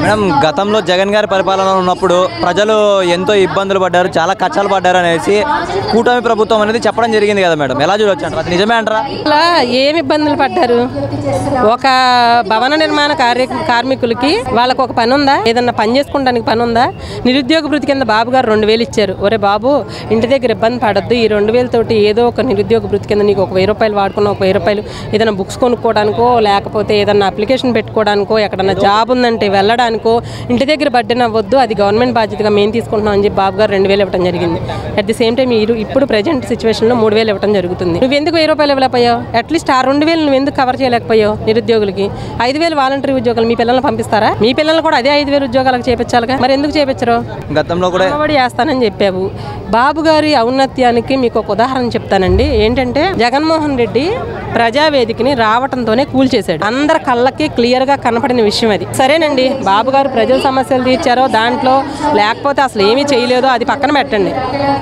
Madam, గతంలో జగన్ గారి పరిపాలన ఉన్నప్పుడు ప్రజలు ఎంతో ఇబ్బందులు పడ్డారు, చాలా కష్టాలు పడ్డారు అనేసి కూటమి ప్రభుత్వం అనేది చెప్పడం జరిగింది కదా మేడం, ఎలా చూడొచ్చు అంటారు? అది నిజమే అంటారా? అలా ఏమి ఇబ్బందులు పడ్డారు? ఒక భవన నిర్మాణ కార్మికులకి వాళ్ళకు ఒక పని ఉందా? ఏదన్నా పని చేసుకోవడానికి పని ఉందా? నిరుద్యోగ భృతి కింద బాబు గారు 2000 ఇచ్చారు. ఒరే బాబు, ఇంటి దగ్గర ఇబ్బంది పడద్దు, ఈ 2000 తోటి ఏదో ఒక నిరుద్యోగ భృతి కింద నీకు ఒక 1000 రూపాయలు వాడుకున్న, ఒక 1000 రూపాయలు ఏదైనా బుక్స్ కొనుక్కోవడానికో, లేకపోతే ఏదన్నా అప్లికేషన్ పెట్టుకోవడానికో, ఎక్కడన్నా జాబ్ ఉందంటే వెళ్ళడానికో, ఇంటి దగ్గర బడ్డన అవ్వద్దు, అది గవర్నమెంట్ బాధ్యతగా మేము తీసుకుంటున్నాం అని చెప్పి బాబు గారు 2000 ఇవ్వడం జరిగింది. అట్ ది సేమ్ టైం ఇప్పుడు ప్రజెంట్ సిచ్యువేషన్లో 3000 ఇవ్వడం జరుగుతుంది. నువ్వు ఎందుకు 1000 రూపాయలు ఇవ్వలేకపోయావు? అట్లీస్ట్ ఆ 2000 నువ్వు ఎందుకు కవర్ చేయలేకపోయావు? నిరుద్యోగులకి 5000 వాలంటరీ ఉద్యోగాలు మీ పిల్లల్ని పంపిస్తారా? మీ పిల్లల్ని కూడా అదే 5000 ఉద్యోగాలకు చేపించాలిగా, మరి ఎందుకు చేపించరు? గతంలో కూడా చేస్తానని చెప్పావు. బాబు గారి ఔన్నత్యానికి మీకు ఒక ఉదాహరణ చెప్తానండి. ఏంటంటే, జగన్మోహన్ రెడ్డి ప్రజావేదికని రావటంతోనే కూల్చేశాడు. అందరి కళ్ళకి క్లియర్ గా కనపడిన విషయం అది. సరేనండి, బాబు గారు ప్రజల సమస్యలు తీర్చారో దాంట్లో, లేకపోతే అసలు ఏమీ చేయలేదో అది పక్కన పెట్టండి.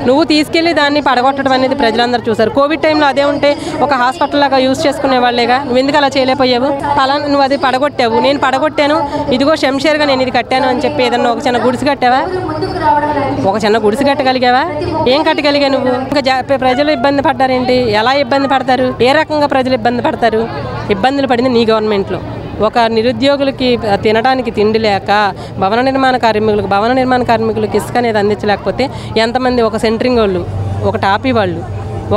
నువ్వు తీసుకెళ్లి దాన్ని పడగొట్టడం అనేది ప్రజలందరూ చూసారు. కోవిడ్ టైంలో అదే ఉంటే ఒక హాస్పిటల్ లాగా యూజ్ చేసుకునే వాళ్ళేగా. నువ్వు ఎందుకు అలా చేయలేకపోయావు? అలా నువ్వు అది పడగొట్టావు, నేను పడగొట్టాను, ఇదిగో శంషేర్గా నేను ఇది కట్టాను అని చెప్పి ఏదన్నా ఒక చిన్న గుడిసి కట్టావా? ఒక చిన్న గుడిసి కట్టగలిగావా? ఏం కట్టగలిగా నువ్వు? ఇంకా ప్రజలు ఇబ్బంది పడ్డారేంటి? ఎలా ఇబ్బంది పడతారు? ఏ రకంగా ప్రజలు ఇబ్బంది పడతారు? ఇబ్బందులు పడింది నీ గవర్నమెంట్లో. ఒక నిరుద్యోగులకి తినడానికి తిండి లేక, భవన నిర్మాణ కార్మికులకు ఇసుక అనేది అందించలేకపోతే ఎంతమంది, ఒక సెంటరింగ్ వాళ్ళు, ఒక టాపీ వాళ్ళు,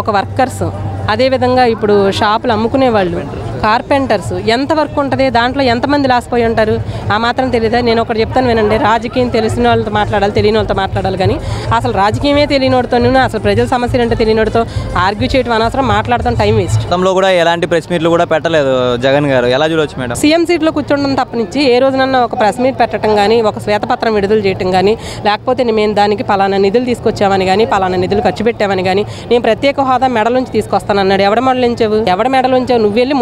ఒక వర్కర్స్, అదేవిధంగా ఇప్పుడు షాపులు అమ్ముకునే వాళ్ళు, కార్పెంటర్స్, ఎంత వర్క్ ఉంటుంది దాంట్లో? ఎంతమంది లాసిపోయి ఉంటారు? ఆ మాత్రం తెలియదా? నేను ఒకటి చెప్తాను వినండి. రాజకీయం తెలిసిన వాళ్ళతో మాట్లాడాలి, తెలియని వాళ్ళతో మాట్లాడాలి. కానీ అసలు రాజకీయమే తెలియనివాడితో, అసలు ప్రజల సమస్యలు అంటే తెలియనివాడితో ఆర్గ్యూ చేయడం అనవసరం, మాట్లాడతాం టైం వేస్ట్. గతంలో కూడా ఎలాంటి ప్రెస్ మీట్లు కూడా పెట్టలేదు జగన్ గారు, ఎలా చూడవచ్చు మేడం? సీఎం సీట్లో కూర్చోవడం తప్పనిచ్చి ఏ రోజునన్నా ఒక ప్రెస్ మీట్ పెట్టడం కానీ, ఒక శ్వేతపత్రం విడుదల చేయడం కానీ, లేకపోతే మేము దానికి పలానా నిధులు తీసుకొచ్చామని కానీ, పలానా నిధులు ఖర్చు పెట్టామని కానీ, నేను ప్రత్యేక హోదా మెడల్ నుంచి తీసుకొస్తానన్నాడు. ఎవడ మెడల్ ఉంచావు? నువ్వు వెళ్ళి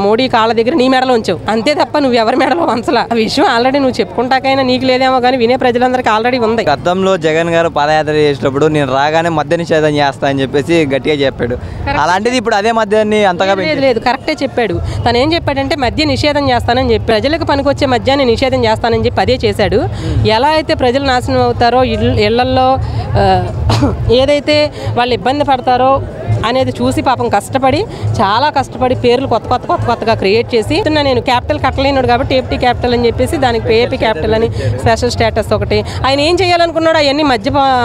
మోడీ కాళ్ళ దగ్గర నీ మెడలో ఉంచావు అంతే తప్ప నువ్వు ఎవరి మెడలో వంచలా. ఆ విషయం ఆల్రెడీ నువ్వు చెప్పుకుంటాకైనా నీకు లేదేమో కానీ వినే ప్రజలందరికీ ఆల్రెడీ ఉంది. గతంలో జగన్ గారు పాదయాత్ర చేసేటప్పుడు నేను రాగానే మద్య నిషేధం చేస్తా అని చెప్పేసి గట్టిగా చెప్పాడు. అలాంటిది ఇప్పుడు అదే మద్యాన్ని అంతగా లేదు, కరెక్టే చెప్పాడు. తను ఏం చెప్పాడంటే మద్య నిషేధం చేస్తానని చెప్పి, ప్రజలకు పనికొచ్చే మద్యాన్ని నిషేధం చేస్తానని చెప్పి అదే చేశాడు. ఎలా అయితే ప్రజలు నాశనం అవుతారో, ఇళ్లల్లో ఏదైతే వాళ్ళు ఇబ్బంది పడతారో అనేది చూసి పాపం చాలా కష్టపడి పేర్లు కొత్తగా క్రియేట్ చేసి, నేను క్యాపిటల్ కట్టలేనాడు కాబట్టి ఏపీ క్యాపిటల్ అని చెప్పేసి దానికి ఏపీ క్యాపిటల్ అని స్పెషల్ స్టేటస్ ఒకటి ఆయన ఏం చేయాలనుకున్నాడు అవన్నీ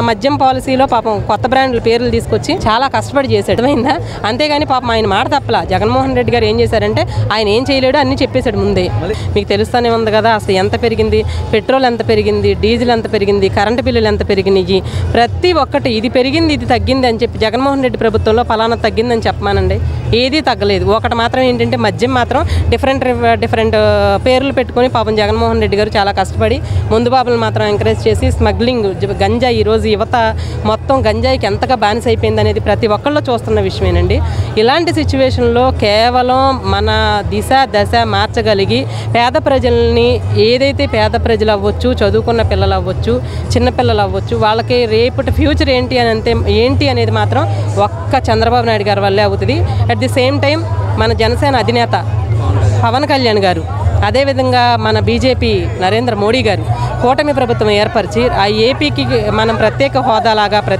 మద్యం పాలసీలో పాపం కొత్త బ్రాండ్ల పేర్లు తీసుకొచ్చి చాలా కష్టపడి చేశాడు. అయిందా? అంతేగాని పాపం ఆయన మాట తప్పలా. జగన్మోహన్ రెడ్డి గారు ఏం చేశారంటే ఆయన ఏం చేయలేడు అన్నీ చెప్పేశాడు ముందే. మీకు తెలుస్తూనే ఉంది కదా అసలు ఎంత పెరిగింది, పెట్రోల్ ఎంత పెరిగింది, డీజిల్ ఎంత పెరిగింది, కరెంటు బిల్లులు ఎంత పెరిగినాయి, ప్రతి ఒక్కటి ఇది పెరిగింది ఇది తగ్గింది అని చెప్పి జగన్మోహన్ రెడ్డి ప్రభుత్వంలో ఫలానా తగ్గిందని చెప్పమానండి, ఏదీ తగ్గలేదు. ఒకటి మాత్రం ఏంటంటే మద్యం మాత్రం డిఫరెంట్ పేర్లు పెట్టుకొని పాపం జగన్మోహన్ రెడ్డి గారు చాలా కష్టపడి ముందు బాబులు మాత్రం ఎంకరేజ్ చేసి స్మగ్లింగ్ గంజాయి, ఈరోజు యువత మొత్తం గంజాయికి ఎంతగా బానిస అయిపోయింది అనేది ప్రతి ఒక్కళ్ళు చూస్తున్న విషయమేనండి. ఇలాంటి సిచ్యువేషన్లో కేవలం మన దశ మార్చగలిగి పేద ప్రజల్ని, ఏదైతే పేద ప్రజలు అవ్వచ్చు, చదువుకున్న పిల్లలు అవ్వచ్చు, చిన్నపిల్లలు అవ్వచ్చు, వాళ్ళకి రేపటి ఫ్యూచర్ ఏంటి అనేది మాత్రం ఒక్క చంద్రబాబు నాయుడు గారి వల్లే అవుతుంది. అట్ ది సేమ్ టైం మన జనసేన అధినేత పవన్ కళ్యాణ్ గారు, అదేవిధంగా మన బీజేపీ నరేంద్ర మోడీ గారు కూటమి ప్రభుత్వం ఏర్పరిచి ఆ ఏపీకి మనం ప్రత్యేక హోదాలాగా